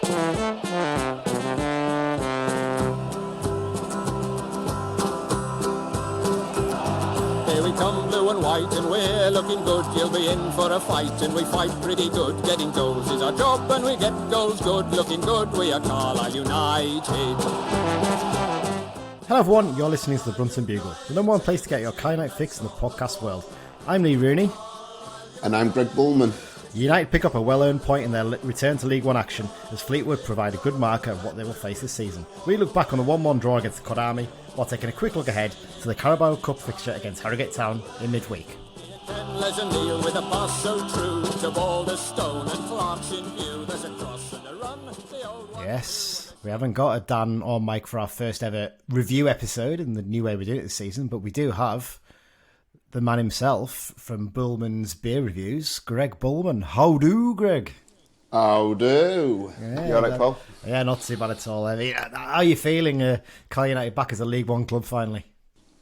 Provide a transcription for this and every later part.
Here we come, blue and white, and we're looking good. You'll be in for a fight, and we fight pretty good. Getting goals is our job, and we get goals good. Looking good, we are Carlisle United. Hello everyone, you're listening to the Brunton Bugle, the number one place to get your Carlisle fix in the podcast world. I'm Lee Rooney. And I'm Gregg Bulman. United pick up a well-earned point in their return to League One action as Fleetwood provide a good marker of what they will face this season. We look back on the 1-1 draw against the Cod Army while taking a quick look ahead to the Carabao Cup fixture against Harrogate Town in midweek. Yes, we haven't got a Dan or Mike for our first ever review episode in the new way we're doing it this season, but we do have the man himself from Boolman's Beer Reviews, Gregg Bulman. How do, Greg? How do? Yeah, you alright, Paul? Yeah, not too bad at all. I mean, how are you feeling, Carlisle United back as a League One club finally?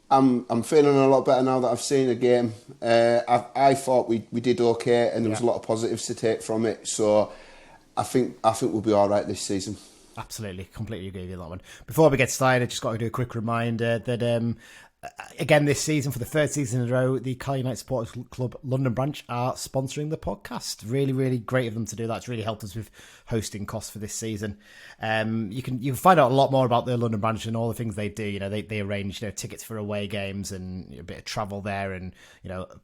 I'm feeling a lot better now that I've seen a game. I thought we did okay, and there was a lot of positives to take from it. So I think we'll be all right this season. Absolutely, completely agree with you on that one. Before we get started, I just got to do a quick reminder that again this season, for the third season in a row, the Carlisle United Supporters Club London branch are sponsoring the podcast. Really, really great of them to do that. It's really helped us with hosting costs for this season. You can find out a lot more about the London branch and all the things they do. You know, they arrange tickets for away games and a bit of travel there, and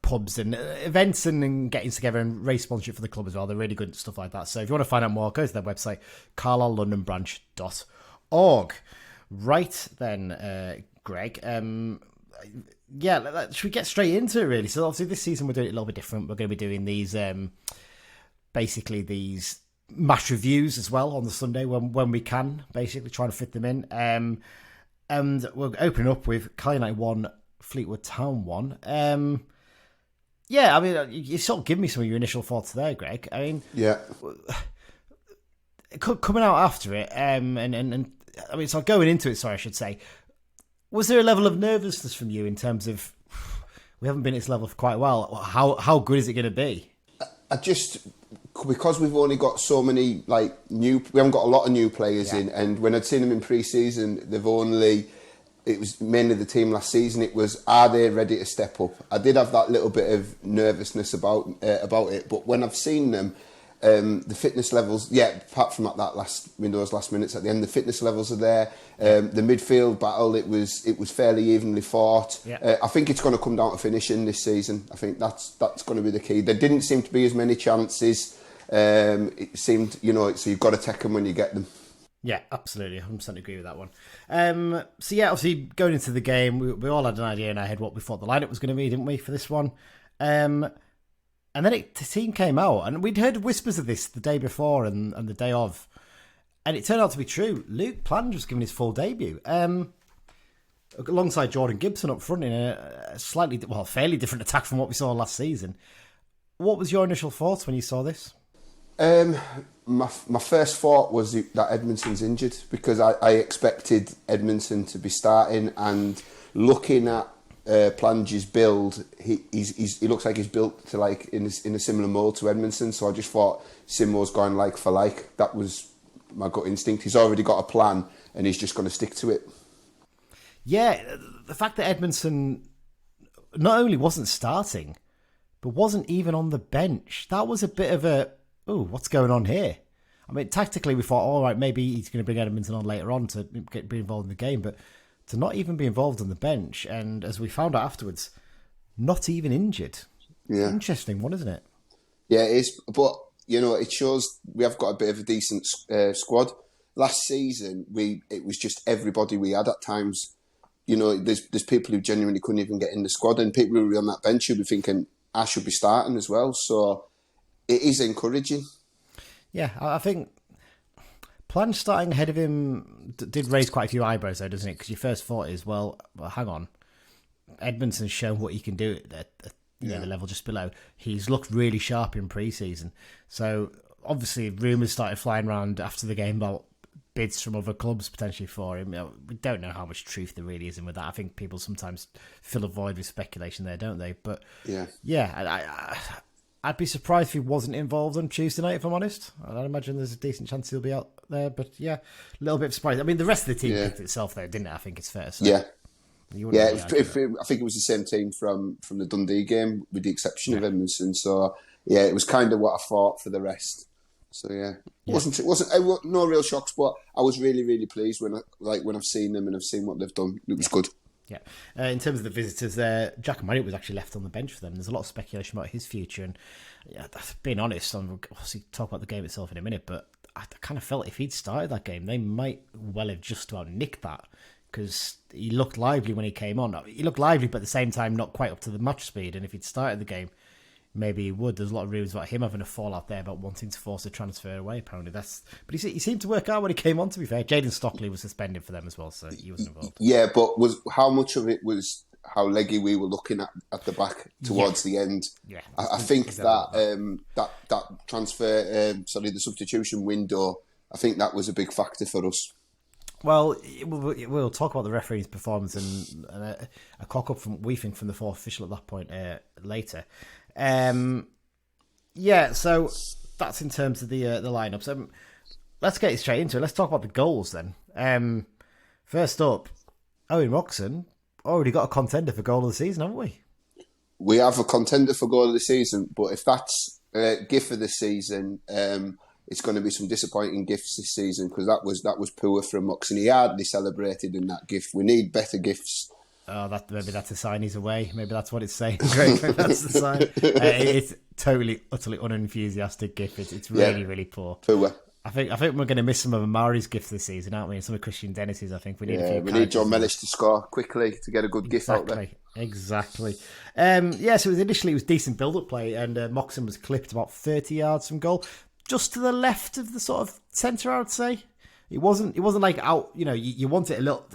pubs and events and getting together and race sponsorship for the club as well. They're really good at stuff like that. So if you want to find out more, go to their website, carlisle.londonbranch.org. Right then, Greg. Should we get straight into it, really? So obviously this season we're doing it a little bit different. We're going to be doing these basically these match reviews as well on the Sunday when we can, basically trying to fit them in. And we'll open up with Carlisle United 1, Fleetwood Town 1. You sort of give me some of your initial thoughts there, Greg. I mean, coming out after it, so going into it, sorry, I should say, was there a level of nervousness from you in terms of, we haven't been at this level for quite a while, how good is it going to be? Because we've only got so many, we haven't got a lot of new players in, and when I'd seen them in pre-season, it was mainly the team last season, it was, are they ready to step up? I did have that little bit of nervousness about it, but when I've seen them, the fitness levels, apart from those last minutes at the end, the fitness levels are there. The midfield battle, it was fairly evenly fought. I think it's going to come down to finishing this season. I think that's going to be the key. There didn't seem to be as many chances. It seemed, so you've got to take them when you get them. Yeah, absolutely. 100% agree with that one. Obviously going into the game, we all had an idea in our head what we thought the lineup was going to be, didn't we, for this one? And then the team came out, and we'd heard whispers of this the day before and the day of, and it turned out to be true. Luke Plange was given his full debut, alongside Jordan Gibson up front in a fairly different attack from what we saw last season. What was your initial thoughts when you saw this? My first thought was that Edmondson's injured, because I expected Edmondson to be starting, and looking at Plange's build, he looks like he's built to in a similar mould to Edmondson, so I just thought Simo's going like for like. That was my gut instinct. He's already got a plan and he's just going to stick to it. Yeah, the fact that Edmondson not only wasn't starting but wasn't even on the bench, that was a bit of a, what's going on here? I mean, tactically we thought, all right, maybe he's going to bring Edmondson on later on to be involved in the game, but to not even be involved on the bench, and as we found out afterwards, not even injured. Yeah. Interesting one, isn't it? Yeah, it is. But, it shows we have got a bit of a decent squad. Last season, it was just everybody we had at times. There's people who genuinely couldn't even get in the squad, and people who were on that bench who be thinking, I should be starting as well. So it is encouraging. Yeah, I think Plange starting ahead of him did raise quite a few eyebrows, though, doesn't it? Because your first thought is, well, hang on. Edmondson's shown what he can do at the level just below. He's looked really sharp in pre-season. So, obviously, rumours started flying around after the game about bids from other clubs potentially for him. We don't know how much truth there really is in with that. I think people sometimes fill a void with speculation there, don't they? But, I'd be surprised if he wasn't involved on Tuesday night, if I'm honest. I'd imagine there's a decent chance he'll be out there, but yeah, a little bit surprised. I mean, the rest of the team picked itself though, didn't it? I think it's fair to say. Yeah. Really I think it was the same team from the Dundee game, with the exception of Edmondson. So yeah, it was kind of what I thought for the rest. So yeah, it wasn't no real shocks, but I was really, really pleased when I've seen them and I've seen what they've done. It was good. Yeah. In terms of the visitors, Jack Marriott was actually left on the bench for them. There's a lot of speculation about his future, and being honest, I'll obviously talk about the game itself in a minute, but I kind of felt if he'd started that game, they might well have just about nicked that, because he looked lively when he came on. He looked lively, but at the same time not quite up to the match speed, and if he'd started the game, maybe he would. There's a lot of rumours about him having a fallout there about wanting to force a transfer away, apparently. But he seemed to work out when he came on, to be fair. Jaden Stockley was suspended for them as well, so he wasn't involved. Yeah, but how much of it was how leggy we were looking at the back towards the end? Yeah, I think that transfer, the substitution window, I think that was a big factor for us. Well, we'll talk about the referee's performance and a cock-up from the fourth official at that point later. So that's in terms of the lineups. Let's get straight into it. Let's talk about the goals then. First up, Owen Moxon already got a contender for goal of the season, haven't we? We have a contender for goal of the season, but if that's gift of the season, it's going to be some disappointing gifts this season, because that was poor from Moxon. He hardly celebrated in that gift. We need better gifts. Oh, maybe that's a sign he's away. Maybe that's what it's saying. Great, maybe that's the sign. It's totally, utterly unenthusiastic gift. It's really, really poor. Poor. I think we're going to miss some of Amari's gifts this season, aren't we? And some of Christian Dennis's. I think we need we need John Mellish to score quickly to get a good gift out there. Exactly. So initially it was decent build-up play, and Moxon was clipped about 30 yards from goal, just to the left of the sort of centre, I would say. It wasn't like out. You want it a little,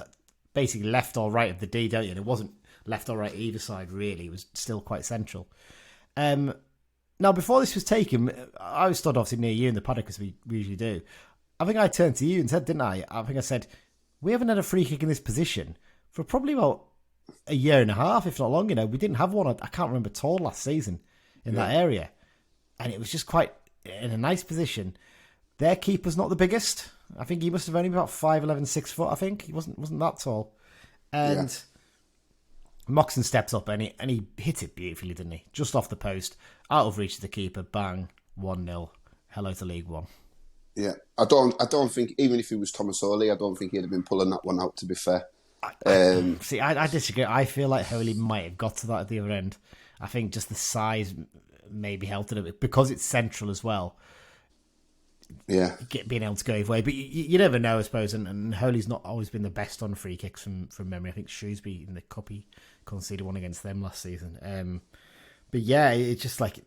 basically left or right of the D, don't you? And it wasn't left or right either side, really. It was still quite central. Now, before this was taken, I was stood obviously near you in the paddock, as we usually do. I think I turned to you and said, didn't I? I think I said, we haven't had a free kick in this position for probably about a year and a half, if not longer. We didn't have one, I can't remember at all last season in that area. And it was just quite in a nice position. Their keeper's not the biggest. I think he must have only been about 5'11", 6 foot, I think. He wasn't that tall. And Moxon steps up and he hit it beautifully, didn't he? Just off the post, out of reach of the keeper, bang, 1-0. Hello to League One. Yeah, I don't think, even if he was Thomas Hawley, I don't think he'd have been pulling that one out, to be fair. I disagree. I feel like Hawley might have got to that at the other end. I think just the size maybe helped it a bit, because it's central as well. Yeah, being able to go either way, but you never know, I suppose. And Hawley's not always been the best on free kicks from memory. I think Shrewsbury in the cup, he conceded one against them last season. But yeah, it's just like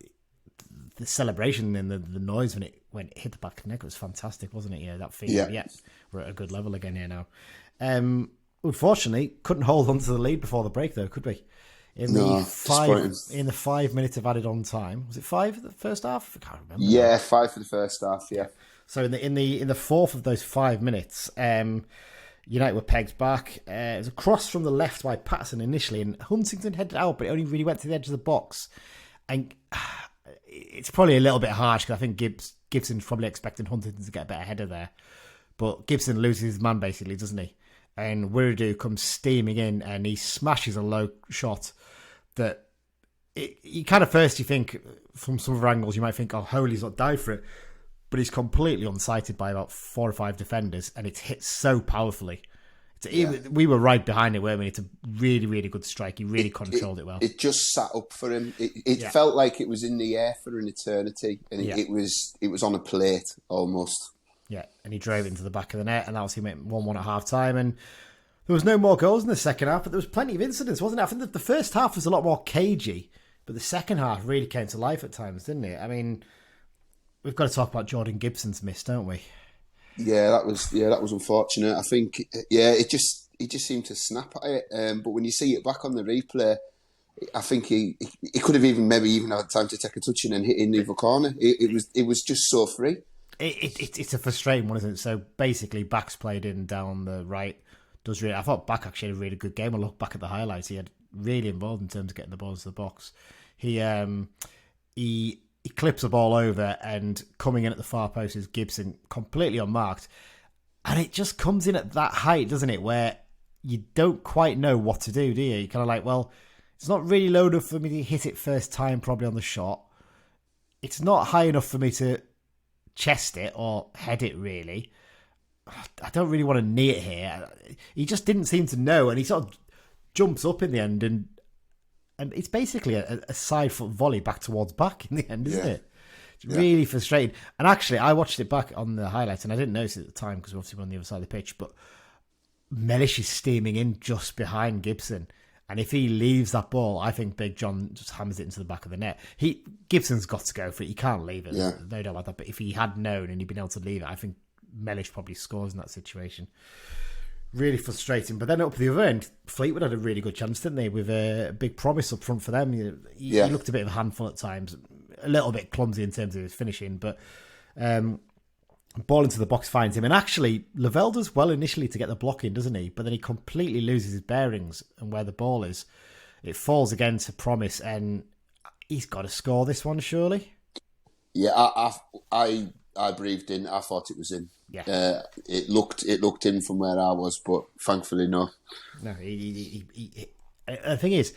the celebration and the noise when it hit the back of the neck was fantastic, wasn't it? That feeling. Yeah, we're at a good level again here now. Unfortunately, couldn't hold on to the lead before the break, though, could we? In the 5 minutes of added on time, was it 5 for the first half? I can't remember. Yeah, 5 for the first half. Yeah. So in the fourth of those 5 minutes, United were pegged back. It was a cross from the left by Patterson initially, and Huntington headed out, but it only really went to the edge of the box. And it's probably a little bit harsh, because I think Gibson's probably expecting Huntington to get a better header there, but Gibson loses his man basically, doesn't he? And Wiradoo comes steaming in and he smashes a low shot that you kind of first, you think, from some other angles, you might think, oh, Hawley's not died for it. But he's completely unsighted by about 4 or 5 defenders, and it's hit so powerfully. We were right behind it, weren't we? It's a really, really good strike. He really controlled it well. It just sat up for him. It felt like it was in the air for an eternity, and it was on a plate almost. Yeah, and he drove it into the back of the net, and that was him at 1-1 at half-time. And there was no more goals in the second half, but there was plenty of incidents, wasn't it? I think the first half was a lot more cagey, but the second half really came to life at times, didn't it? I mean, we've got to talk about Jordan Gibson's miss, don't we? Yeah, that was unfortunate. I think, he just seemed to snap at it. But when you see it back on the replay, I think he could have maybe even had time to take a touch and hit in the other corner. It was just so free. It's a frustrating one, isn't it? So basically, Back's played in down the right. I thought Back actually had a really good game. I look back at the highlights. He had really involved in terms of getting the balls to the box. He he clips the ball over, and coming in at the far post is Gibson, completely unmarked. And it just comes in at that height, doesn't it, where you don't quite know what to do you? You're kind of like, well, it's not really low enough for me to hit it first time probably on the shot. It's not high enough for me to chest it or head it, really. I don't really want to knee it here. He just didn't seem to know, and he sort of jumps up in the end, and it's basically a side foot volley back towards back in the end, isn't it? It's really frustrating. And actually, I watched it back on the highlights, and I didn't notice it at the time because we're obviously on the other side of the pitch, but Mellish is steaming in just behind Gibson. And if he leaves that ball, I think Big John just hammers it into the back of the net. Gibson's got to go for it. He can't leave it. No doubt about that. But if he had known and he'd been able to leave it, I think Mellish probably scores in that situation. Really frustrating. But then up the other end, Fleetwood had a really good chance, didn't they? With a big promise up front for them. He looked a bit of a handful at times. A little bit clumsy in terms of his finishing. But ball into the box finds him. And actually, Lavelle does well initially to get the block in, doesn't he? But then he completely loses his bearings and where the ball is. It falls again to Promise. And he's got to score this one, surely. Yeah, I breathed in. I thought it was in. Yeah. It looked in from where I was, but thankfully no. No, the thing is,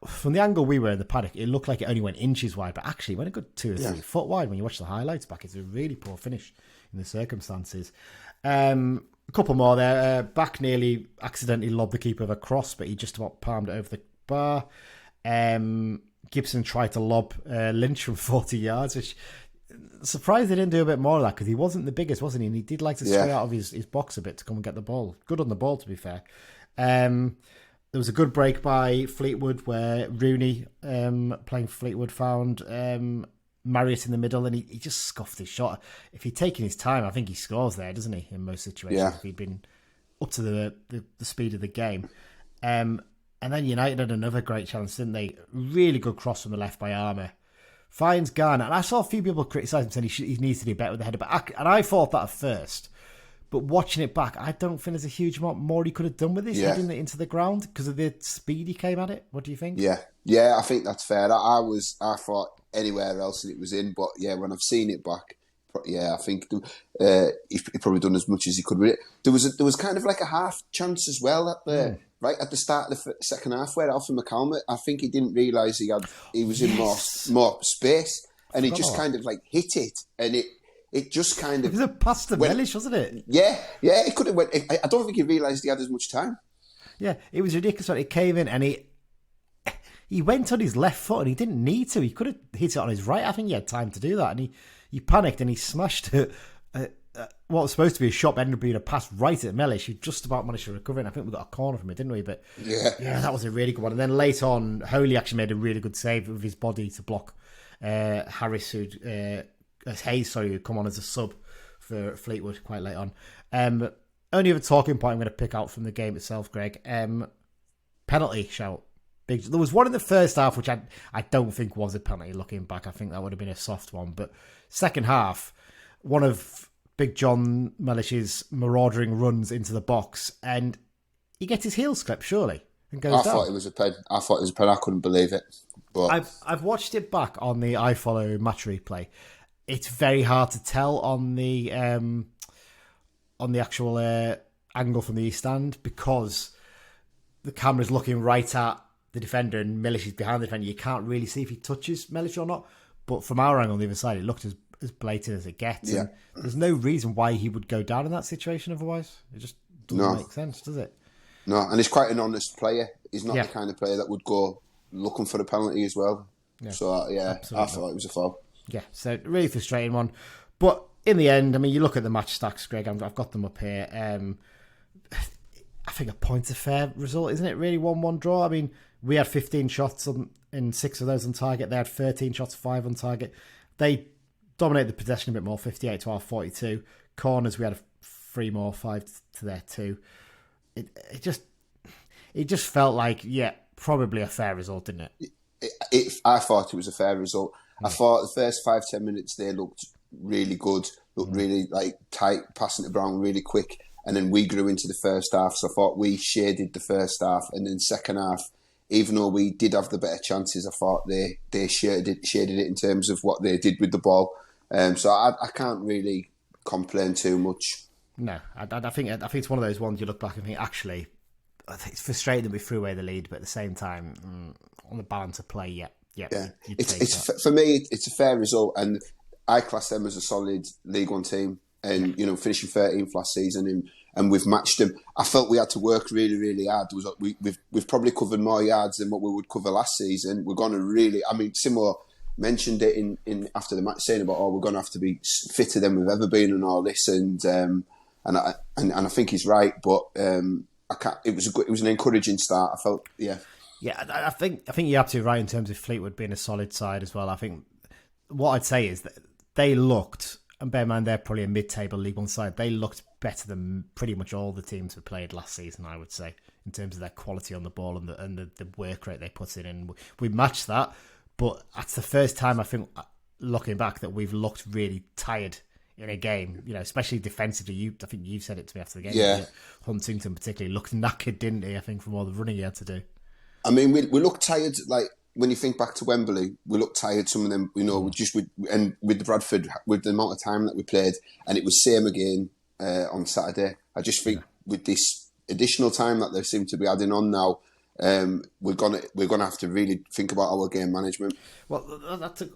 from the angle we were in the paddock, it looked like it only went inches wide, but actually it went a good 2 or 3 foot wide. When you watch the highlights back, it's a really poor finish in the circumstances. A couple more there. Back nearly accidentally lobbed the keeper of a cross, but he just about palmed it over the bar. Gibson tried to lob Lynch from 40 yards, which... Surprised they didn't do a bit more of that, because he wasn't the biggest, wasn't he? And he did like to stray out of his box a bit to come and get the ball. Good on the ball, to be fair. There was a good break by Fleetwood where Rooney, playing for Fleetwood, found Marriott in the middle, and he just scuffed his shot. If he'd taken his time, I think he scores there, doesn't he, in most situations, if he'd been up to the speed of the game. And then United had another great chance, didn't they? Really good cross from the left by Armour. Finds Garner, and I saw a few people criticise him saying he needs to do better with the header, and I thought that at first, but watching it back, I don't think there's a huge amount more he could have done with this, heading it into the ground because of the speed he came at it. What do you think? Yeah, I think that's fair. I thought anywhere else that it was in, but when I've seen it back, I think he probably done as much as he could with it. There was kind of like a half chance as well at the right at the start of the second half where Alfie McCallum, I think he didn't realise he was in more space, and he just kind of like hit it, and it just kind of... It was a pass to Mellish, wasn't it? Yeah, it could have went... I don't think he realised he had as much time. Yeah, it was ridiculous. It came in and he went on his left foot and he didn't need to. He could have hit it on his right. I think he had time to do that, and he panicked and he smashed it. What was supposed to be a shot ended up being a pass right at Mellish, who just about managed to recover it. I think we got a corner from it, didn't we? But yeah, that was a really good one. And then late on, Holy actually made a really good save with his body to block Harris, Hayes, who'd come on as a sub for Fleetwood quite late on. Only other talking point I'm going to pick out from the game itself, Greg. Penalty shout. There was one in the first half which I don't think was a penalty. Looking back, I think that would have been a soft one. But second half, one of Big John Mellish's maraudering runs into the box, and he gets his heels clipped, surely, and goes down. I thought it was a pen. I couldn't believe it. But I've watched it back on the iFollow match replay. It's very hard to tell on the actual angle from the east stand because the camera's looking right at the defender and Mellish is behind the defender. You can't really see if he touches Mellish or not. But from our angle on the other side, it looked as blatant as it gets. Yeah. And there's no reason why he would go down in that situation otherwise. It just doesn't make sense, does it? No, and he's quite an honest player. He's not the kind of player that would go looking for a penalty as well. Yeah. So, I thought it was a foul. Yeah, so really frustrating one. But in the end, I mean, you look at the match stacks, Greg, I've got them up here. I think a point's a fair result, isn't it? Really, 1-1 draw. I mean, we had 15 shots and 6 of those on target. They had 13 shots, 5 on target. They dominated the possession a bit more, 58 to our 42. Corners, we had 3 more, 5 to their 2. It just felt like, probably a fair result, didn't it? I thought it was a fair result. I thought the first 5-10 minutes they looked really good, really like tight, passing to Brown really quick, and then we grew into the first half. So I thought we shaded the first half, and then second half even though we did have the better chances, I thought they shaded it in terms of what they did with the ball. So I can't really complain too much. No, I think it's one of those ones you look back and think, actually, I think it's frustrating that we threw away the lead, but at the same time, on the balance of play, yeah. For me, it's a fair result, and I class them as a solid League One team, and finishing 13th last season, and we've matched them. I felt we had to work really, really hard. We've probably covered more yards than what we would cover last season. We're going to really, Simo mentioned it in after the match, saying about, we're going to have to be fitter than we've ever been and all this, and I think he's right, but it was an encouraging start. I felt, yeah. Yeah, I think you're absolutely right in terms of Fleetwood being a solid side as well. I think what I'd say is that they looked, and bear in mind they're probably a mid-table League One side, they looked better than pretty much all the teams we played last season, I would say, in terms of their quality on the ball and the work rate they put in. And we matched that, but that's the first time, I think, looking back, that we've looked really tired in a game, especially defensively. I think you've said it to me after the game. Yeah. Huntington particularly looked knackered, didn't he, I think, from all the running he had to do. I mean, we look tired. Like when you think back to Wembley, we look tired. Some of them, with the Bradford, with the amount of time that we played, and it was same again on Saturday. I just think with this additional time that they seem to be adding on now, we're gonna have to really think about our game management. Well,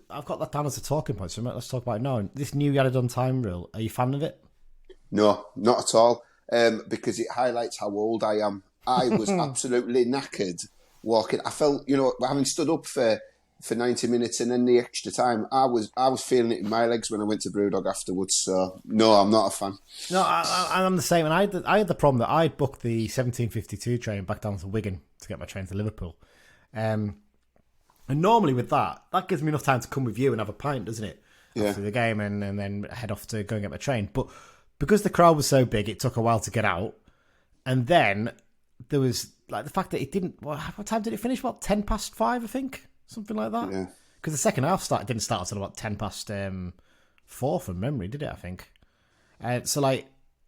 I've got that down as a talking point. So let's talk about it now. This new added on time rule. Are you a fan of it? No, not at all. Because it highlights how old I am. I was absolutely knackered. Walking, I felt, having stood up for 90 minutes and then the extra time, I was feeling it in my legs when I went to Brewdog afterwards. So no, I'm not a fan. No, I'm the same. And I had the problem that I booked the 17:52 train back down to Wigan to get my train to Liverpool. And normally with that gives me enough time to come with you and have a pint, doesn't it? Yeah. After the game and then head off to go and get my train. But because the crowd was so big, it took a while to get out. And then there was the fact that it didn't. What time did it finish? 5:10, I think, something like that. Yeah. Because the second half didn't start until about 4 from memory, did it? I think. So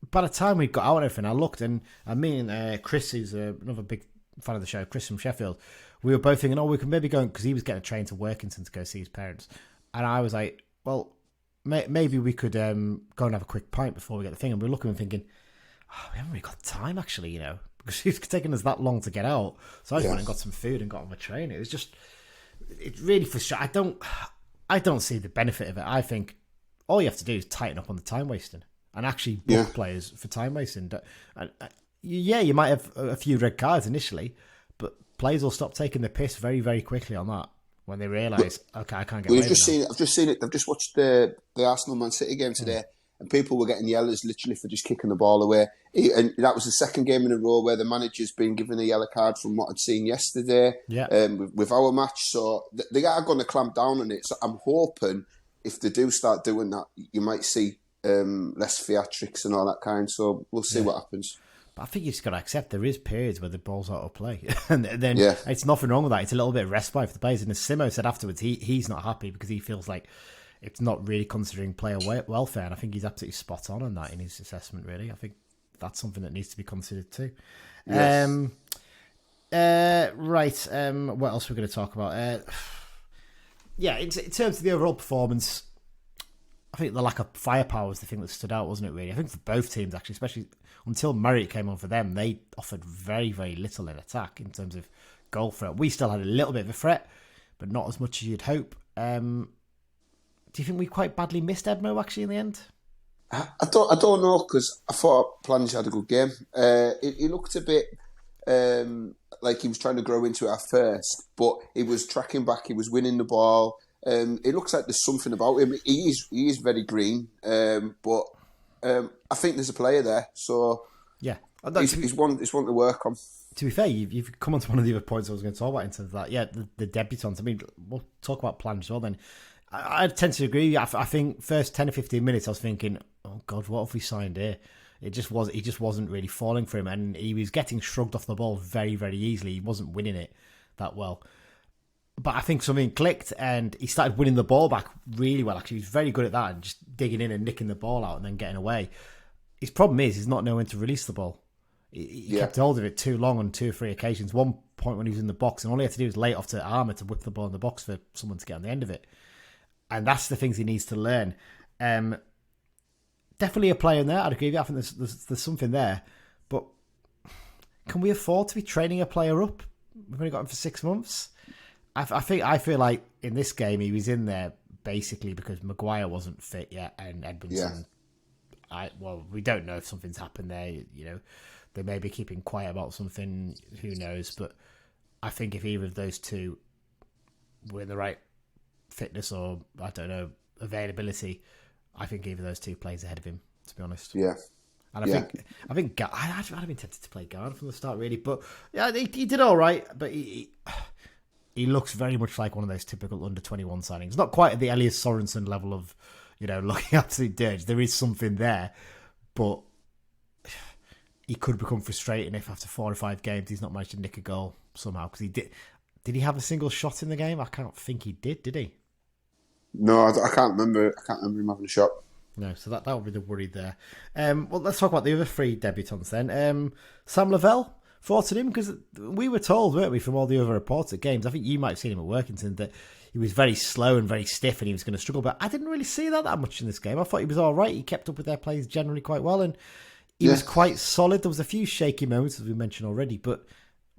by the time we got out and everything, I looked and me and Chris, who's another big fan of the show, Chris from Sheffield, we were both thinking, we can maybe go, because he was getting a train to Workington to go see his parents, and I was like, well, maybe we could go and have a quick pint before we get the thing. And we were looking and thinking, we haven't really got time actually, because it's taken us that long to get out. So I just went and got some food and got on my train. It was just, it's really frustrating. I don't see the benefit of it. I think all you have to do is tighten up on the time wasting and actually book players for time wasting. You might have a few red cards initially, but players will stop taking the piss very, very quickly on that when they realise, okay, I can't get away with it. I've just seen it. I've just watched the Arsenal Man City game today. And people were getting yellows literally for just kicking the ball away. And that was the second game in a row where the manager's been given a yellow card from what I'd seen yesterday with our match. So they are going to clamp down on it. So I'm hoping if they do start doing that, you might see less theatrics and all that kind. So we'll see what happens. But I think you just got to accept there is periods where the ball's out of play. And then it's nothing wrong with that. It's a little bit of respite for the players. And as Simo said afterwards, he's not happy because he feels like it's not really considering player welfare, and I think he's absolutely spot on that in his assessment, really. I think that's something that needs to be considered too. Yes. Right, what else we're going to talk about? In terms of the overall performance, I think the lack of firepower was the thing that stood out, wasn't it, really? I think for both teams, actually, especially until Marriott came on for them, they offered very, very little in attack in terms of goal threat. We still had a little bit of a threat, but not as much as you'd hope. Do you think we quite badly missed Edmo actually in the end? I don't know, because I thought Plange had a good game. He looked a bit like he was trying to grow into it at first, but he was tracking back. He was winning the ball. It looks like there's something about him. He is very green, but I think there's a player there. So yeah, he's one to work on. To be fair, you've come on to one of the other points I was going to talk about in terms of that. Yeah, the debutants. I mean, we'll talk about Plange as well then. I tend to agree. I think first 10 or 15 minutes I was thinking, oh God, what have we signed here? He just wasn't really falling for him, and he was getting shrugged off the ball very, very easily. He wasn't winning it that well. But I think something clicked and he started winning the ball back really well. Actually, he was very good at that and just digging in and nicking the ball out and then getting away. His problem is he's not knowing when to release the ball. He kept hold of it too long on 2 or 3 occasions. One point when he was in the box, and all he had to do was lay it off to Armour to whip the ball in the box for someone to get on the end of it. And that's the things he needs to learn. Definitely a player in there. I'd agree with you. I think there's something there. But can we afford to be training a player up? We've only got him for 6 months. I feel like in this game he was in there basically because Maguire wasn't fit yet and Edmondson. Yeah. We don't know if something's happened there. You know, they may be keeping quiet about something. Who knows? But I think if either of those two were in the right fitness or I don't know availability, I think either of those two plays ahead of him. To be honest. Yeah. And I think I'd have been tempted to play Garner from the start, really. But yeah, he did all right. But he looks very much like one of those typical under-21 signings. Not quite at the Elias Sorensen level of, you know, looking absolute dirge. There is something there, but he could become frustrating if after 4 or 5 games he's not managed to nick a goal somehow. Because he did. Did he have a single shot in the game? I can't think he did he? No, I can't remember. I can't remember him having a shot. No, so that would be the worry there. Well, let's talk about the other 3 debutants then. Sam Lavelle, thoughts on him? Because we were told, weren't we, from all the other reports at games, I think you might have seen him at Workington, that he was very slow and very stiff and he was going to struggle. But I didn't really see that much in this game. I thought he was all right. He kept up with their plays generally quite well and he was quite solid. There was a few shaky moments, as we mentioned already, but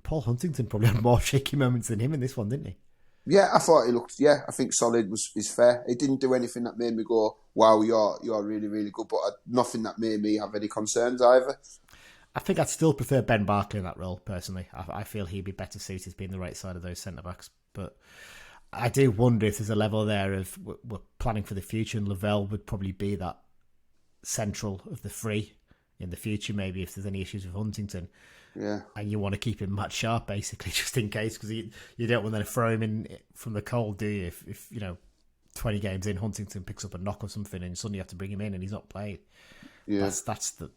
Paul Huntington probably had more shaky moments than him in this one, didn't he? Yeah, I thought he looked. Yeah, I think solid is fair. He didn't do anything that made me go, "Wow, you're really really good," but nothing that made me have any concerns either. I think I'd still prefer Ben Barkley in that role personally. I feel he'd be better suited being the right side of those centre backs. But I do wonder if there's a level there of we're planning for the future, and Lavelle would probably be that central of the 3 in the future. Maybe if there's any issues with Huntington. Yeah, and you want to keep him match sharp, basically, just in case, because you don't want to throw him in from the cold, do you? If 20 games in, Huntington picks up a knock or something, and suddenly you have to bring him in, and he's not playing. Yeah, that's the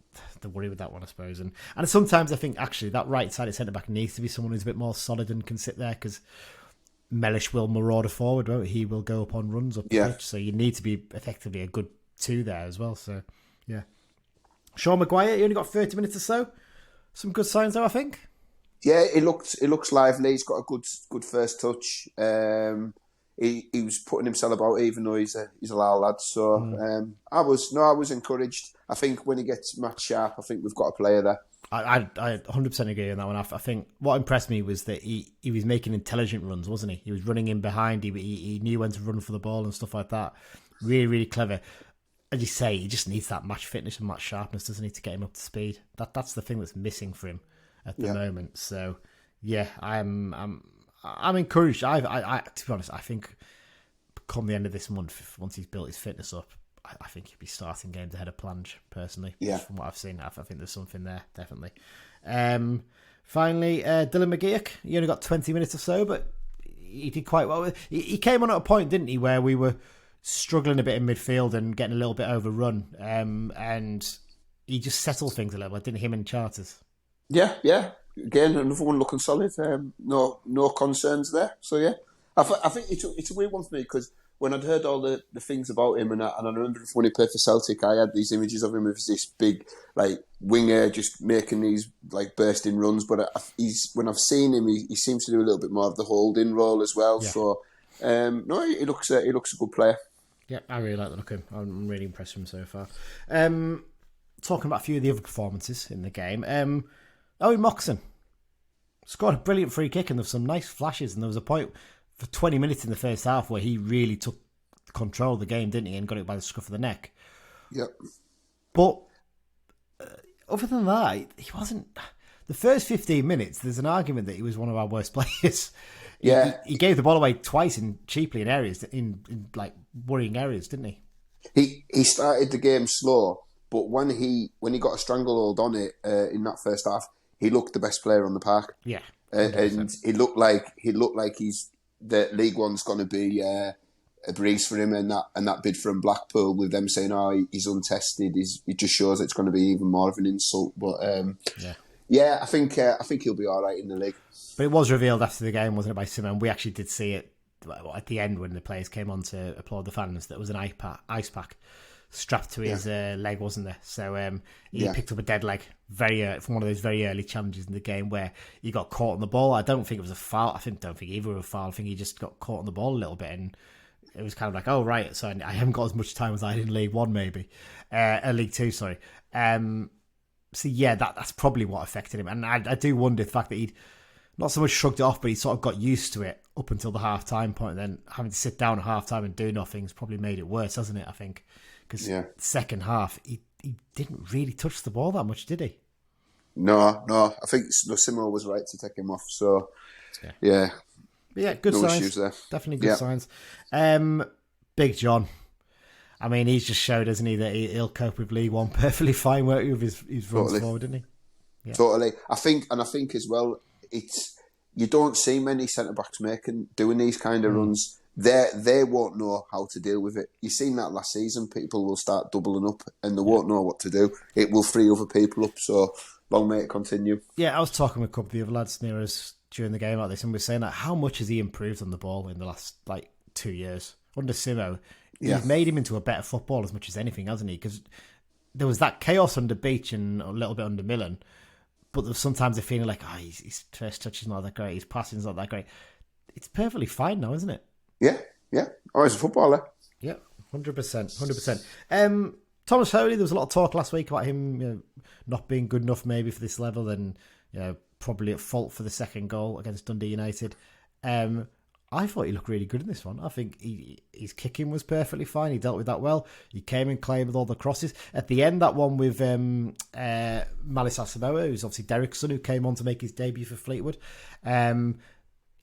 worry with that one, I suppose. And sometimes I think actually that right-sided centre back needs to be someone who's a bit more solid and can sit there, because Mellish will marauder forward, won't he? He will go up on runs up the pitch, so you need to be effectively a good 2 there as well. So yeah, Sean Maguire, he only got 30 minutes or so. Some good signs though, I think. Yeah, it looks lively. He's got a good first touch. He was putting himself about, even though he's a little lad. So I was encouraged. I think when he gets match sharp, I think we've got a player there. I 100% agree on that one. I think what impressed me was that he was making intelligent runs, wasn't he? He was running in behind. He knew when to run for the ball and stuff like that. Really, really clever. As you say, he just needs that match fitness and match sharpness, doesn't he, to get him up to speed? That's the thing that's missing for him at the moment. So, yeah, I'm encouraged. To be honest, I think come the end of this month, once he's built his fitness up, I think he'll be starting games ahead of Plange, personally. Yeah. From what I've seen, I think there's something there, definitely. Finally, Dylan McGeoch, he only got 20 minutes or so, but he did quite well. He came on at a point, didn't he, where we were struggling a bit in midfield and getting a little bit overrun, and he just settled things a little bit, didn't him and Charters? Yeah. Again, another one looking solid. No concerns there. So yeah, I think it's a weird one for me, because when I'd heard all the things about him, and I remember when he played for Celtic, I had these images of him as this big winger just making these bursting runs. But when I've seen him, he seems to do a little bit more of the holding role as well. Yeah. So no, he looks a good player. Yeah, I really like the look of him. I'm really impressed with him so far. Talking about a few of the other performances in the game. Moxon scored a brilliant free kick, and there were some nice flashes, and there was a point for 20 minutes in the first half where he really took control of the game, didn't he, and got it by the scruff of the neck. Yep. But other than that, he wasn't... The first 15 minutes, there's an argument that he was one of our worst players. Yeah, he gave the ball away twice cheaply in areas, in worrying areas, didn't he? He started the game slow, but when he got a stranglehold on it in that first half, he looked the best player on the park. Yeah, and he looked like he's the League One's going to be a breeze for him, and that bid from Blackpool with them saying, "Oh, he's untested," it just shows it's going to be even more of an insult. But yeah, I think he'll be all right in the league. But it was revealed after the game, wasn't it, by Simon? We actually did see it at the end when the players came on to applaud the fans. That was an ice pack. strapped to his leg, wasn't there? So he picked up a dead leg from one of those very early challenges in the game where he got caught on the ball. I don't think it was a foul. Don't think either was a foul. I think he just got caught on the ball a little bit, and it was kind of like, oh right, so I haven't got as much time as I did in League One, maybe, League Two, sorry. So yeah, that's probably what affected him, and I do wonder the fact that he'd not so much shrugged it off, but he sort of got used to it up until the half-time point, and then having to sit down at half-time and do nothing's probably made it worse, hasn't it, I think? Because second half, he didn't really touch the ball that much, did he? No, I think Simo was right to take him off, so yeah. But yeah, good signs. Issues there. Definitely good signs. Big John. I mean, he's just showed, hasn't he, that he'll cope with League One perfectly fine, won't he, with his runs forward, didn't he? Yeah. Totally. I think as well, you don't see many centre-backs doing these kind of runs. They won't know how to deal with it. You've seen that last season. People will start doubling up and they won't know what to do. It will free other people up, so long may it continue. Yeah, I was talking with a couple of the other lads near us during the game about this, and we're saying that how much has he improved on the ball in the last 2 years? Under Simo, he's made him into a better footballer as much as anything, hasn't he? Because there was that chaos under Beach and a little bit under Millen, but there's sometimes a feeling like, his first touch is not that great, his passing's not that great. It's perfectly fine now, isn't it? Yeah. Oh, he's a footballer. Yeah, 100%. Thomas Holy, there was a lot of talk last week about him not being good enough maybe for this level, and probably at fault for the second goal against Dundee United. I thought he looked really good in this one. I think his kicking was perfectly fine. He dealt with that well. He came and claimed with all the crosses. At the end, that one with Malice Asamoah, who's obviously Derek's son, who came on to make his debut for Fleetwood.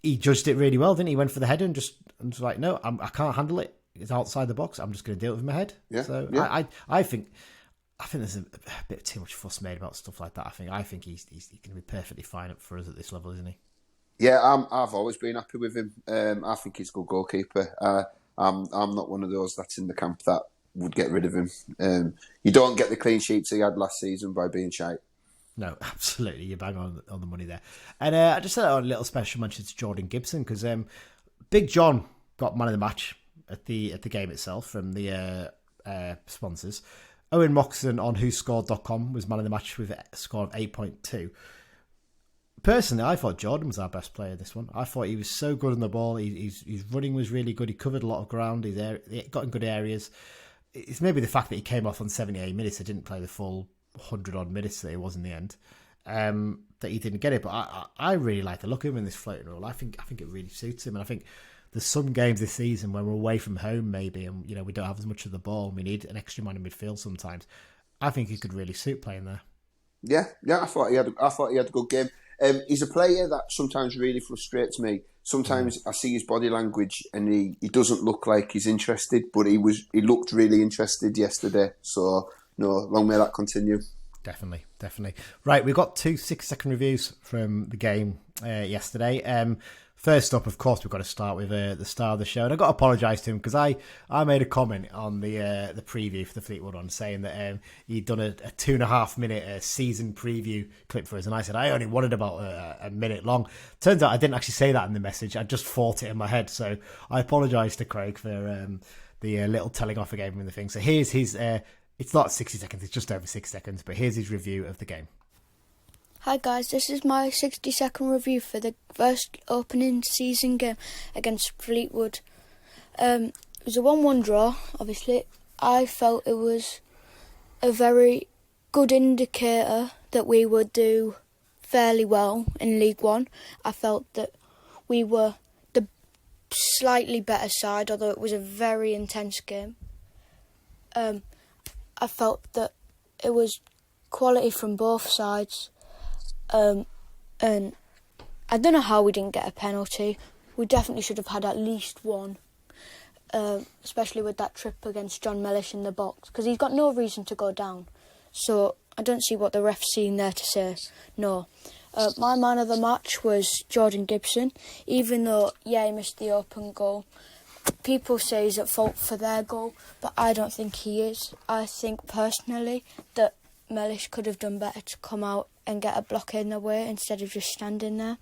He judged it really well, didn't he? He went for the header and just was like, no, I can't handle it. It's outside the box. I'm just going to deal it with my head. Yeah, so yeah. I think there's a bit too much fuss made about stuff like that. I think he's going to be perfectly fine for us at this level, isn't he? Yeah, I've always been happy with him. I think he's a good goalkeeper. I'm not one of those that's in the camp that would get rid of him. You don't get the clean sheets he had last season by being shite. No, absolutely. You're bang on the money there. And I just had a little special mention to Jordan Gibson because Big John got man of the match at the game itself from the sponsors. Owen Moxon on whoscored.com was man of the match with a score of 8.2. Personally, I thought Jordan was our best player this one. I thought he was so good on the ball. His running was really good. He covered a lot of ground. He got in good areas. It's maybe the fact that he came off on 78 minutes and didn't play the full 100-odd minutes that it was in the end, that he didn't get it. But I really like the look of him in this floating role. I think it really suits him. And I think there's some games this season when we're away from home maybe and we don't have as much of the ball and we need an extra man in midfield sometimes. I think he could really suit playing there. Yeah, I thought he had a good game. He's a player that sometimes really frustrates me. Sometimes I see his body language and he doesn't look like he's interested, but he looked really interested yesterday. So, no, long may that continue. Definitely. Right, we've got 2 6-second reviews from the game yesterday. First up, of course, we've got to start with the star of the show. And I've got to apologise to him because I made a comment on the preview for the Fleetwood one saying that he'd done a 2.5-minute season preview clip for us. And I said I only wanted about a minute long. Turns out I didn't actually say that in the message. I just thought it in my head. So I apologise to Craig for the little telling off I gave him in the thing. So here's his... it's not 60 seconds, it's just over 6 seconds. But here's his review of the game. Hi guys, this is my 60-second review for the first opening season game against Fleetwood. It was a 1-1 draw, obviously. I felt it was a very good indicator that we would do fairly well in League One. I felt that we were the slightly better side, although it was a very intense game. I felt that it was quality from both sides. And I don't know how we didn't get a penalty. We definitely should have had at least one, especially with that trip against John Mellish in the box, because he's got no reason to go down. So I don't see what the ref's seen there to say no. My man of the match was Jordan Gibson, even though, he missed the open goal. People say he's at fault for their goal, but I don't think he is. I think personally that Mellish could have done better to come out and get a block in the way instead of just standing there.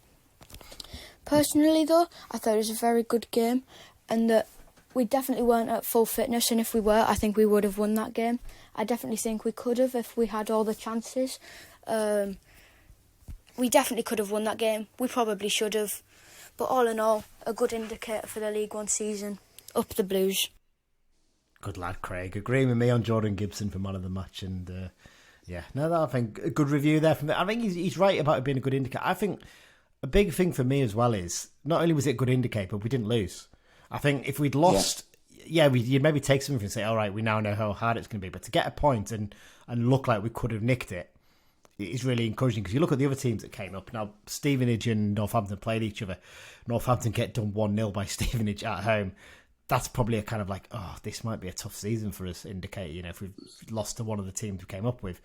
Personally though, I thought it was a very good game and that we definitely weren't at full fitness, and if we were, I think we would have won that game. I definitely think we could have if we had all the chances. We definitely could have won that game. We probably should have. But all in all, a good indicator for the League One season. Up the Blues. Good lad, Craig. Agreeing with me on Jordan Gibson for man of the match. And I think a good review there from. I think he's right about it being a good indicator. I think a big thing for me as well is not only was it a good indicator, but we didn't lose. I think if we'd lost, you'd maybe take something and say, all right, we now know how hard it's going to be. But to get a point and look like we could have nicked it is really encouraging, because you look at the other teams that came up. Now, Stevenage and Northampton played each other. Northampton get done 1-0 by Stevenage at home. That's probably a kind of like, this might be a tough season for us indicator, if we've lost to one of the teams we came up with.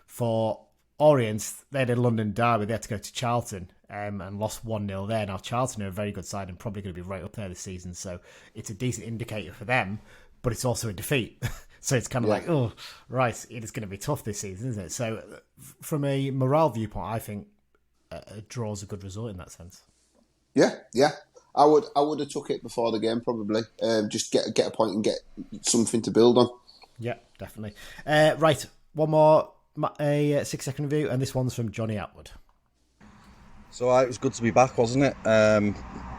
For Orient, they had a London derby. They had to go to Charlton and lost 1-0 there. Now, Charlton are a very good side and probably going to be right up there this season. So it's a decent indicator for them, but it's also a defeat. So it's kind of like, it is going to be tough this season, isn't it? So from a morale viewpoint, I think a draw is a good result in that sense. Yeah. I would have took it before the game, probably. Just get a point and get something to build on. Yeah, definitely. Right, one more, a 6-second review, and this one's from Johnny Atwood. So it was good to be back, wasn't it?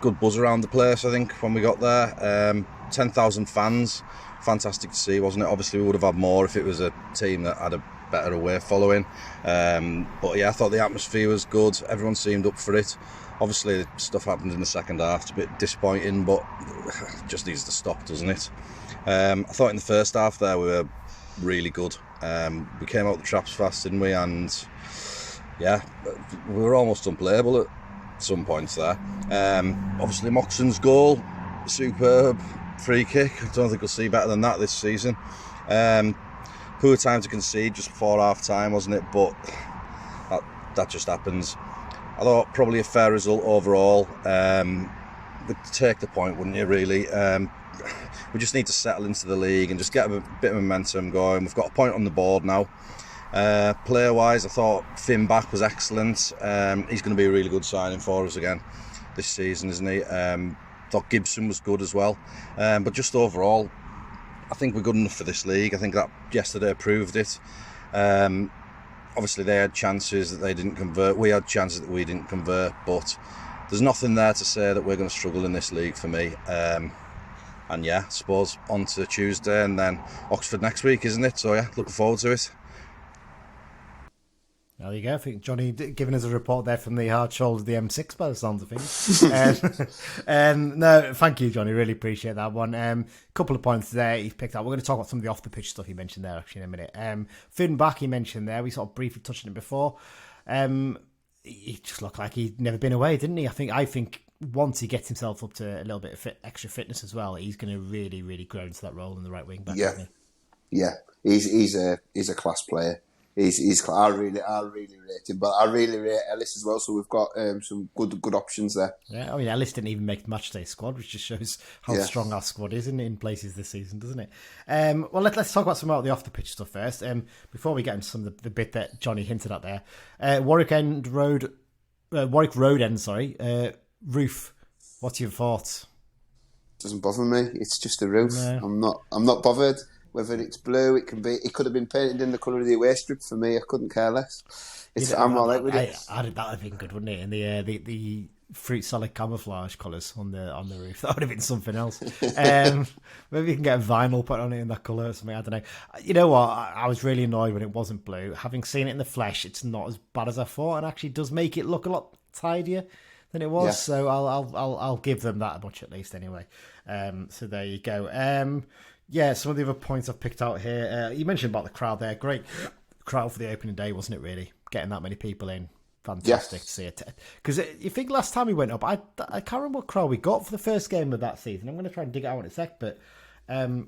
Good buzz around the place, I think, when we got there. 10,000 fans. Fantastic to see, wasn't it? Obviously, we would have had more if it was a team that had a better away following. But yeah, I thought the atmosphere was good. Everyone seemed up for it. Obviously, stuff happened in the second half. It's a bit disappointing, but it just needs to stop, doesn't it? I thought in the first half there we were really good. We came out the traps fast, didn't we? And yeah, we were almost unplayable at some points there. Obviously, Moxon's goal, superb free kick. I don't think we'll see better than that this season. Poor time to concede just before half time, wasn't it? But that just happens. I thought probably a fair result overall. We'd take the point, wouldn't you, really? We just need to settle into the league and just get a bit of momentum going. We've got a point on the board now. Player-wise, I thought Finn Back was excellent. He's going to be a really good signing for us again this season, isn't he? Thought Gibson was good as well. But just overall, I think we're good enough for this league. I think that yesterday proved it. Obviously, they had chances that they didn't convert. We had chances that we didn't convert. But there's nothing there to say that we're going to struggle in this league for me. And yeah, I suppose on to Tuesday and then Oxford next week, isn't it? So yeah, looking forward to it. There you go. I think Johnny giving us a report there from the hard shoulder of the M6 by the sounds of things. No, thank you, Johnny. Really appreciate that one. Couple of points there he's picked up. We're going to talk about some of the off-the-pitch stuff he mentioned there actually in a minute. Finn Back he mentioned there. We sort of briefly touched on it before. He just looked like he'd never been away, didn't he? I think once he gets himself up to a little bit of extra fitness as well, he's going to really, really grow into that role in the right wing back. Yeah. He's a class player. I really rate him, but I really rate Ellis as well. So we've got some good options there. Yeah, I mean Ellis didn't even make the matchday squad, which just shows how strong our squad is in places this season, doesn't it? Well, let's talk about some of the off the pitch stuff first. Before we get into some of the bit that Johnny hinted at there, Warwick Road End, roof. What's your thoughts? Doesn't bother me. It's just a roof. No. I'm not bothered. Whether it's blue, it could have been painted in the colour of the away strip for me. I couldn't care less. I'm all right with it. That would have been good, wouldn't it? And the fruit salad camouflage colours on the roof. That would have been something else. Maybe you can get a vinyl put on it in that colour or something. I don't know. You know what? I was really annoyed when it wasn't blue. Having seen it in the flesh, it's not as bad as I thought, and actually does make it look a lot tidier than it was. Yeah. So I'll give them that much at least anyway. So there you go. Yeah, some of the other points I've picked out here. You mentioned about the crowd there. Great crowd for the opening day, wasn't it, really? Getting that many people in. Fantastic to see it. Because you think last time we went up, I can't remember what crowd we got for the first game of that season. I'm going to try and dig it out in a sec. But I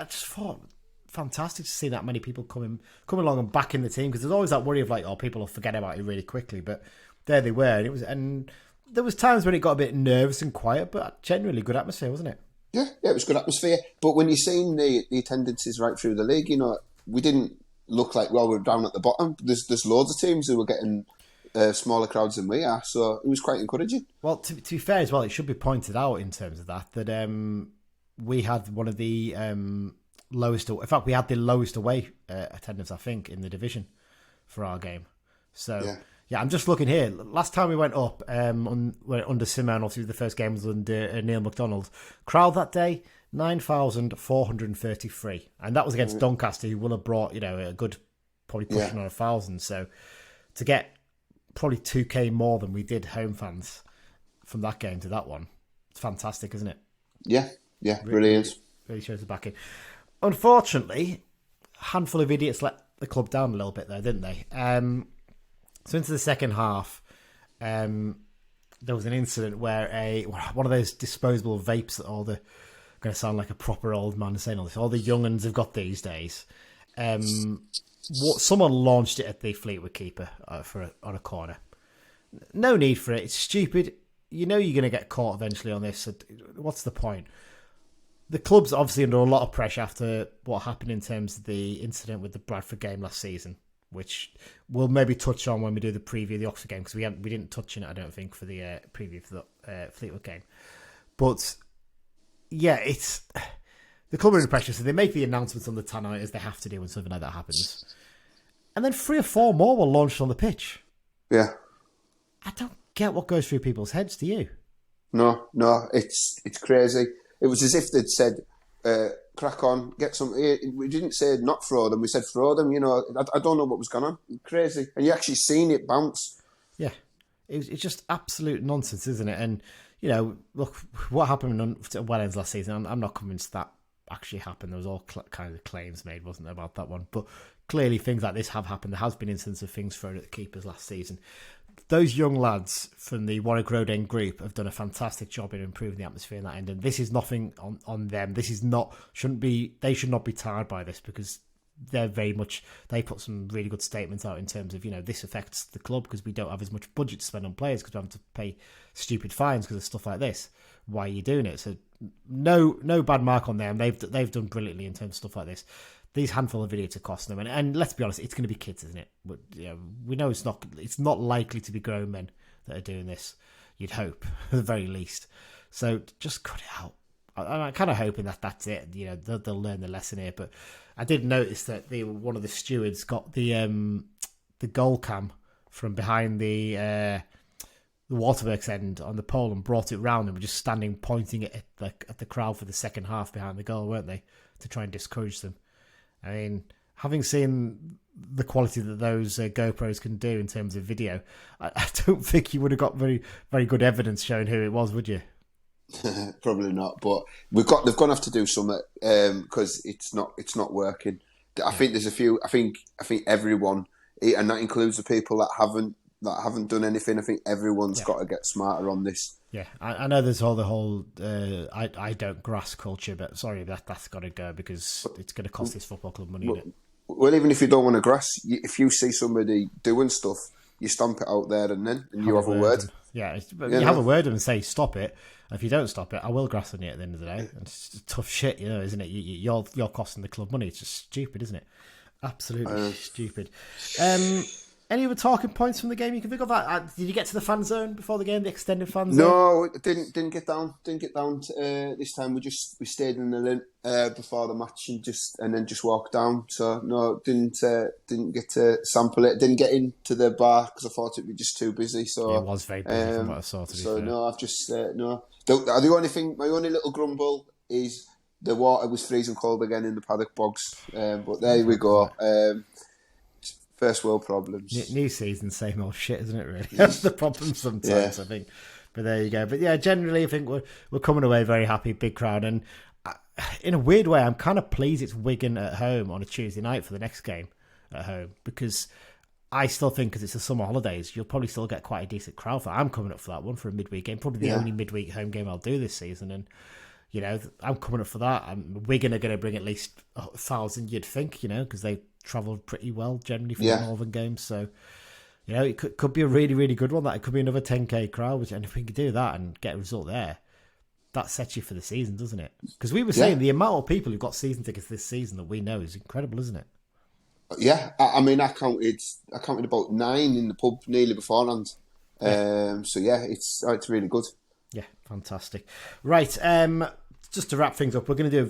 just thought fantastic to see that many people come along and back in the team. Because there's always that worry of people will forget about it really quickly. But there they were. And there was times when it got a bit nervous and quiet, but generally good atmosphere, wasn't it? Yeah, it was good atmosphere. But when you're seeing the attendances right through the league, we didn't look like, we're down at the bottom. There's loads of teams who were getting smaller crowds than we are, so it was quite encouraging. Well, to be fair as well, it should be pointed out in terms of that we had one of the lowest. In fact, we had the lowest away attendance, I think, in the division for our game. So yeah, I'm just looking here. Last time we went up under Simon, obviously the first game was under Neil MacDonald. Crowd that day 9,433, and that was against Doncaster, who will have brought a good, probably pushing on 1,000. So to get probably 2K more than we did home fans from that game to that one, it's fantastic, isn't it? Yeah, brilliant. Really shows the backing. Unfortunately, a handful of idiots let the club down a little bit there, didn't they? So into the second half, there was an incident where one of those disposable vapes that going to sound like a proper old man saying all this, all the young uns have got these days. Someone launched it at the Fleetwood keeper on a corner. No need for it. It's stupid. You're going to get caught eventually on this. So what's the point? The club's obviously under a lot of pressure after what happened in terms of the incident with the Bradford game last season, which we'll maybe touch on when we do the preview of the Oxford game, because we didn't touch on it, I don't think, for the preview for the Fleetwood game. But yeah, it's the club are under pressure, so they make the announcements on the tannoy as they have to do when something like that happens, and then 3 or 4 more were launched on the pitch. Yeah, I don't get what goes through people's heads. Do you? No, it's crazy. It was as if they'd said, crack on, get some... We didn't say not throw them, we said throw them, I don't know what was going on. Crazy. And you actually seen it bounce. Yeah. It's just absolute nonsense, isn't it? And, look, what happened at Wellens last season, I'm not convinced that actually happened. There was all kind of claims made, wasn't there, about that one? But clearly things like this have happened. There has been instances of things thrown at the keepers last season. Those young lads from the Warwick Road End group have done a fantastic job in improving the atmosphere in that end, and this is nothing on them. This is not they should not be tarred by this, because they put some really good statements out in terms of this affects the club because we don't have as much budget to spend on players because we have to pay stupid fines because of stuff like this. Why are you doing it? So no bad mark on them. They've done brilliantly in terms of stuff like this. These handful of idiots are costing them, and let's be honest, it's going to be kids, isn't it? But, we know it's not likely to be grown men that are doing this. You'd hope, at the very least. So just cut it out. I'm kind of hoping that's it. They'll learn the lesson here. But I did notice that one of the stewards got the goal cam from behind the Waterworks end on the pole and brought it round, and were just standing pointing it at the crowd for the second half behind the goal, weren't they, to try and discourage them. I mean, having seen the quality that those GoPros can do in terms of video, I don't think you would have got very, very good evidence showing who it was, would you? Probably not, but they're going to have to do something because it's not working. I think there's a few. I think everyone, and that includes the people that haven't done anything. I think everyone's got to get smarter on this. Yeah, I know there's the whole I don't grass culture, but sorry, that's got to go because it's going to cost this football club money. Well, even if you don't want to grass, if you see somebody doing stuff, you stamp it out there and you have a word. You have a word with them and say, stop it. And if you don't stop it, I will grass on you at the end of the day. It's tough shit, isn't it? You're costing the club money. It's just stupid, isn't it? Absolutely stupid. Any other talking points from the game you can think of? Did you get to the fan zone before the game, the extended fan zone? No, didn't get down. Didn't get down this time. We stayed in the lint before the match and then just walked down. So no, didn't get to sample it. Didn't get into the bar because I thought it'd be just too busy. So it was very busy from what I saw. No, I've just no. The only thing, my only little grumble is the water was freezing cold again in the paddock bogs. But there we go. First world problems. New season, same old shit, isn't it, really? That's the problem sometimes, I think. But there you go. But yeah, generally, I think we're coming away very happy, big crowd. And in a weird way, I'm kind of pleased it's Wigan at home on a Tuesday night for the next game at home, because I still think, because it's the summer holidays, you'll probably still get quite a decent crowd for. I'm coming up for that one for a midweek game, probably the only midweek home game I'll do this season. And I'm coming up for that. Wigan are going to bring at least 1,000, you'd think, because they travelled pretty well generally for the Northern games. So, it could be a really, really good one. That it could be another 10k crowd, and if we could do that and get a result there, that sets you for the season, doesn't it? Because we were saying the amount of people who've got season tickets this season that we know is incredible, isn't it? Yeah, I mean, I counted about 9 in the pub nearly beforehand. So yeah, it's really good. Yeah, fantastic. Right, just to wrap things up, we're going to do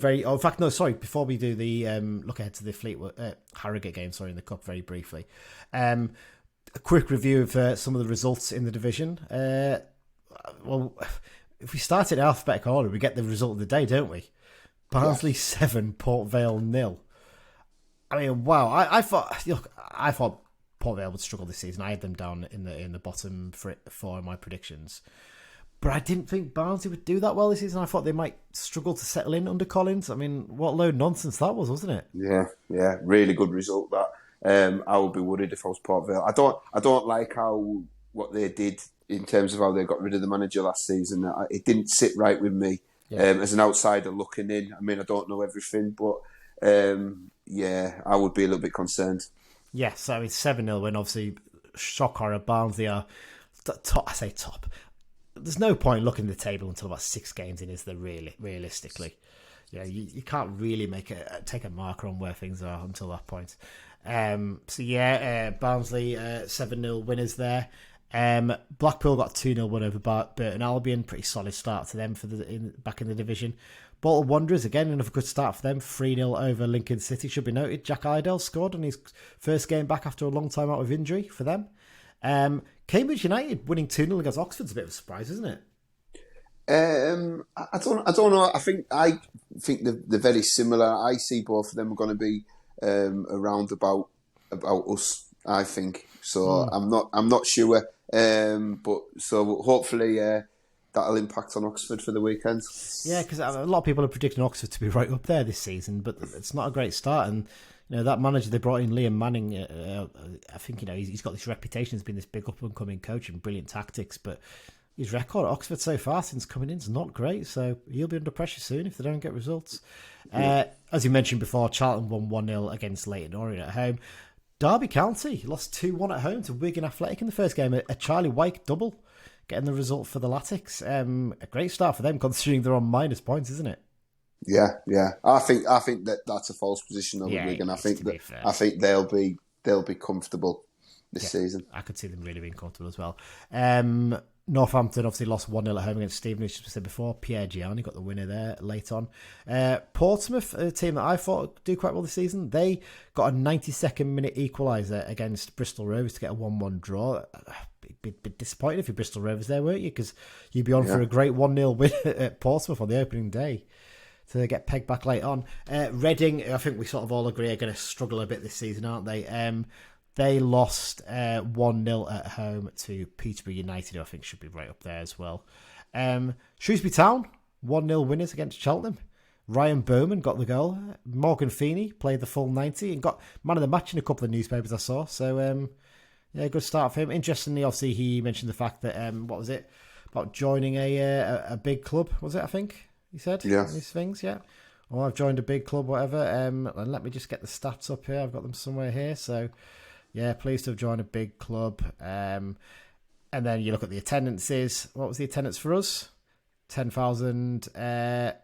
before we do the look ahead to the Fleetwood Harrogate game, in the Cup very briefly. A quick review of some of the results in the division. Well, if we start in alphabetical order, we get the result of the day, don't we? Barnsley 7, Port Vale 0. I mean, wow! I thought Port Vale would struggle this season. I had them down in the bottom four in my predictions. But I didn't think Barnsley would do that well this season. I thought they might struggle to settle in under Collins. I mean, what load of nonsense that was, wasn't it? Yeah, really good result that. I would be worried if I was Port Vale. I don't like what they did in terms of how they got rid of the manager last season. It didn't sit right with me as an outsider looking in. I mean, I don't know everything, but I would be a little bit concerned. Yes, so it's 7-0 win. Obviously, shock horror. Barnsley are top. I say top. There's no point looking at the table until about 6 games in, is there really, realistically? You can't really take a marker on where things are until that point. Barnsley 7-0 winners there. Blackpool got 2-0 win over Burton Albion. Pretty solid start to them back in the division. Bolton Wanderers, again, another good start for them. 3-0 over Lincoln City. Should be noted, Jack Idle scored on his first game back after a long time out of injury for them. Cambridge United winning 2-0 against Oxford's a bit of a surprise, isn't it? I don't know. I think they're very similar. I see both of them are going to be around about us. I think so. I'm not sure. But so hopefully that'll impact on Oxford for the weekend. Yeah, because a lot of people are predicting Oxford to be right up there this season, but it's not a great start. And that manager they brought in, Liam Manning, I think he's got this reputation as being this big up and coming coach and brilliant tactics, but his record at Oxford so far since coming in is not great, so he'll be under pressure soon if they don't get results. As you mentioned before, Charlton won 1-0 against Leyton Orient at home. Derby County lost 2-1 at home to Wigan Athletic in the first game. A Charlie Wyke double, getting the result for the Latics. A great start for them considering they're on minus points, isn't it? Yeah. I think that's a false position over Wigan. I think they'll be comfortable this season. I could see them really being comfortable as well. Northampton obviously lost 1-0 at home against Stevenage, as we said before. Pierre Gianni got the winner there late on. Portsmouth, a team that I thought would do quite well this season, they got a 92nd minute equaliser against Bristol Rovers to get a 1-1 draw. Bit disappointed if you're Bristol Rovers there, weren't you? Because you'd be on for a great 1-0 win at Portsmouth on the opening day. So they get pegged back late on. Reading, I think we sort of all agree, are going to struggle a bit this season, aren't they? They lost 1-0 at home to Peterborough United, who I think should be right up there as well. Shrewsbury Town, 1-0 winners against Cheltenham. Ryan Boolman got the goal. Morgan Feeney played the full 90 and got man of the match in a couple of newspapers I saw. So, good start for him. Interestingly, obviously, he mentioned the fact that, what was it? About joining a big club, was it, I think? He said? Yeah. These things, yeah. Oh, I've joined a big club, whatever. And let me just get the stats up here. I've got them somewhere here. So, yeah, pleased to have joined a big club. And then you look at the attendances. What was the attendance for us? 10,000. I've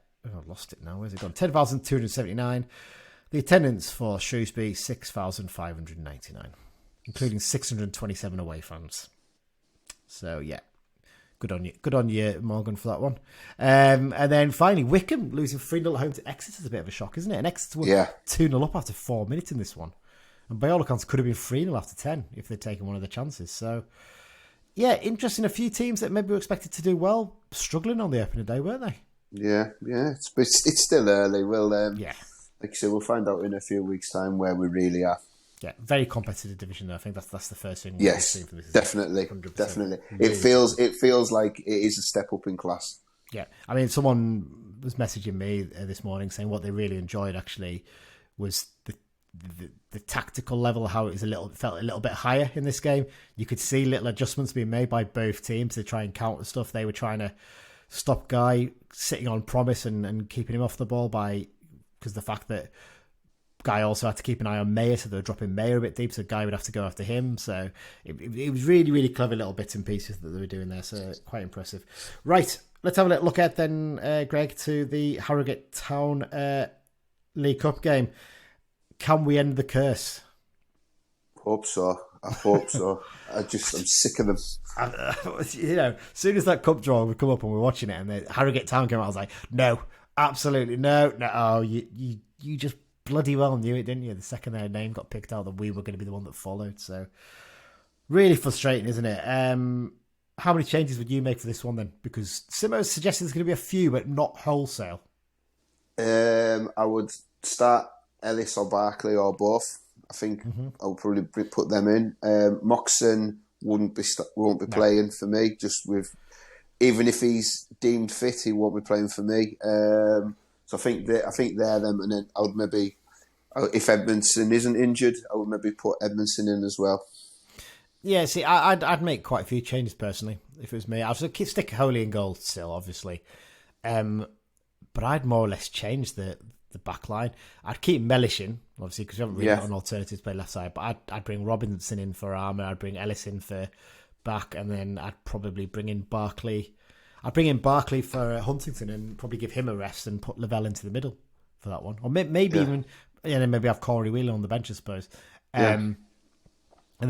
lost it now. Where's it gone? 10,279. The attendance for Shrewsbury, 6,599, including 627 away fans. So, yeah. Good on you, Morgan, for that one. And then finally, Wickham losing 3-0 at home to Exeter is a bit of a shock, isn't it? And Exeter were 2-0 up after 4 minutes in this one. And by all accounts, could have been 3-0 after 10 if they'd taken one of the chances. So, yeah, interesting. A few teams that maybe were expected to do well, struggling on the opening day, weren't they? Yeah. It's still early. We'll, like I say, we'll find out in a few weeks' time where we really are. Yeah, very competitive division though. I think that's the first thing. Yes, we've seen from this definitely. It feels like it is a step up in class. Yeah, I mean, someone was messaging me this morning saying what they really enjoyed actually was the tactical level, how it was felt a little bit higher in this game. You could see little adjustments being made by both teams to try and counter stuff. They were trying to stop Guy sitting on promise and keeping him off the ball because the fact that Guy also had to keep an eye on Mayer, so they were dropping Mayer a bit deep, so Guy would have to go after him. So it was really, really clever little bits and pieces that they were doing there, so quite impressive. Right, let's have a little look at then, Greg, to the Harrogate Town League Cup game. Can we end the curse? Hope so. I hope so. I'm sick of them. As soon as that cup draw would come up and we're watching it and the Harrogate Town came out, I was like, no, Absolutely. No. Oh, you just bloody well knew it, didn't you? The second their name got picked out, that we were going to be the one that followed. So really frustrating, isn't it? How many changes would you make for this one then? Because Simo's suggested there's going to be a few, but not wholesale. I would start Ellis or Barkley or both. I think I would probably put them in. Moxon won't be playing for me. Just with, even if he's deemed fit, he won't be playing for me. So I think they're them, and then I would maybe, if Edmondson isn't injured, I would maybe put Edmondson in as well. Yeah, see, I'd make quite a few changes personally if it was me. I'd stick Holy in goal still, obviously, but I'd more or less change the back line. I'd keep Mellish in, obviously, because we haven't really got an alternative to play left side. But I'd bring Robinson in for armour. I'd bring Ellis in for back, and then I'd probably bring in Barkley. I'd bring in Barkley for Huntington and probably give him a rest and put Lavelle into the middle for that one, or maybe even then maybe have Corey Wheeler on the bench, I suppose. And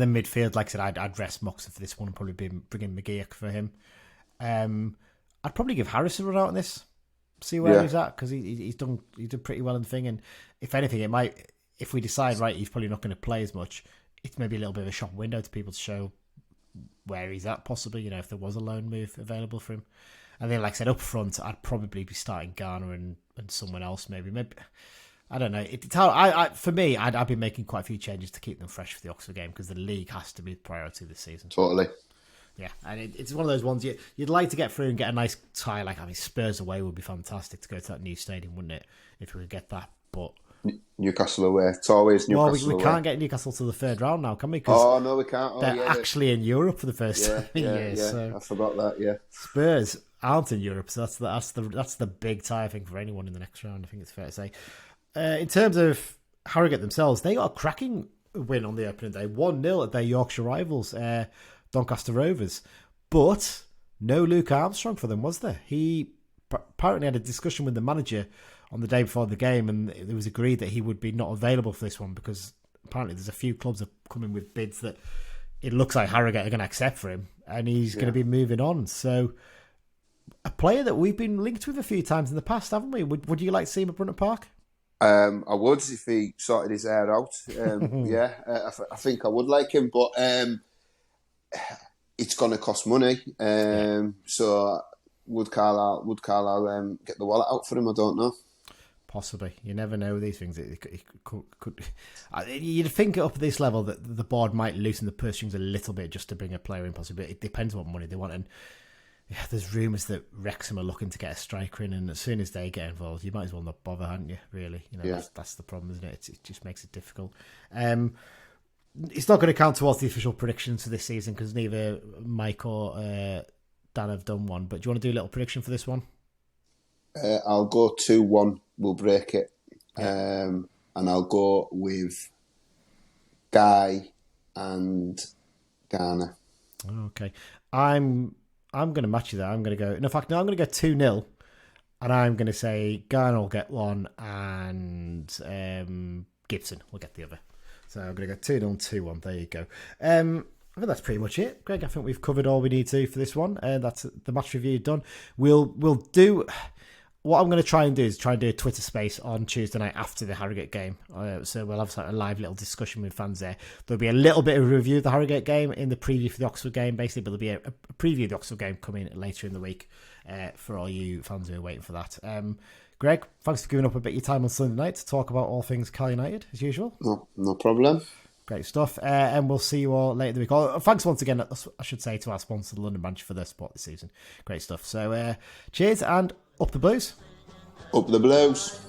then midfield, like I said, I'd rest Moxon for this one and probably bring in McGeoch for him. I'd probably give Harris a run out on this, see where he's at, because he did pretty well in the thing. And if anything, it might, if we decide right, he's probably not going to play as much, it's maybe a little bit of a shop window to people to show where he's at, possibly. If there was a loan move available for him. And then, like I said, up front, I'd probably be starting Garner and someone else, maybe. I don't know. For me, I'd be making quite a few changes to keep them fresh for the Oxford game, because the league has to be the priority this season. Totally. Yeah, and it's one of those ones you'd like to get through and get a nice tie. Like, Spurs away would be fantastic to go to that new stadium, wouldn't it? If we could get that, but Newcastle away. It's always Newcastle away. We can't get Newcastle to the third round now, can we? Oh no, we can't. They're actually in Europe for the first time in years. Yeah, so I forgot that. Yeah, Spurs aren't in Europe, so that's the big tie, I think, for anyone in the next round. I think it's fair to say. In terms of Harrogate themselves, they got a cracking win on the opening day, 1-0 at their Yorkshire rivals, Doncaster Rovers. But no Luke Armstrong for them, was there? He apparently had a discussion with the manager on the day before the game, and it was agreed that he would be not available for this one, because apparently there's a few clubs that are coming with bids that it looks like Harrogate are going to accept for him, and he's going to be moving on. So a player that we've been linked with a few times in the past, haven't we? Would you like to see him at Brunton Park? I would, if he sorted his hair out. I think I would like him, but it's going to cost money. So would Carlisle get the wallet out for him? I don't know. Possibly. You never know these things. It could. You'd think up at this level that the board might loosen the purse strings a little bit just to bring a player in, possibly. It depends what money they want. And there's rumours that Wrexham are looking to get a striker in, and as soon as they get involved, you might as well not bother, hadn't you? Really, that's the problem, isn't it? It just makes it difficult. It's not going to count towards the official predictions for this season, because neither Mike or Dan have done one. But do you want to do a little prediction for this one? I'll go 2-1. We'll break it, and I'll go with Guy and Garner. Okay, I'm going to match you there. I'm going to go... In fact, no, I'm going to go 2-0. And I'm going to say Garner will get one and Gibson will get the other. So I'm going to go 2-0, 2-1. There you go. I think that's pretty much it. Greg, I think we've covered all we need to for this one. That's the match review done. We'll do... What I'm going to try and do is do a Twitter space on Tuesday night after the Harrogate game. So we'll have a live little discussion with fans there. There'll be a little bit of a review of the Harrogate game in the preview for the Oxford game, basically, but there'll be a preview of the Oxford game coming later in the week for all you fans who are waiting for that. Greg, thanks for giving up a bit of your time on Sunday night to talk about all things Cal United, as usual. No problem. Great stuff. And we'll see you all later in the week. Thanks once again, I should say, to our sponsor, the London branch, for their support this season. Great stuff. So cheers and up the Blues. Up the Blues.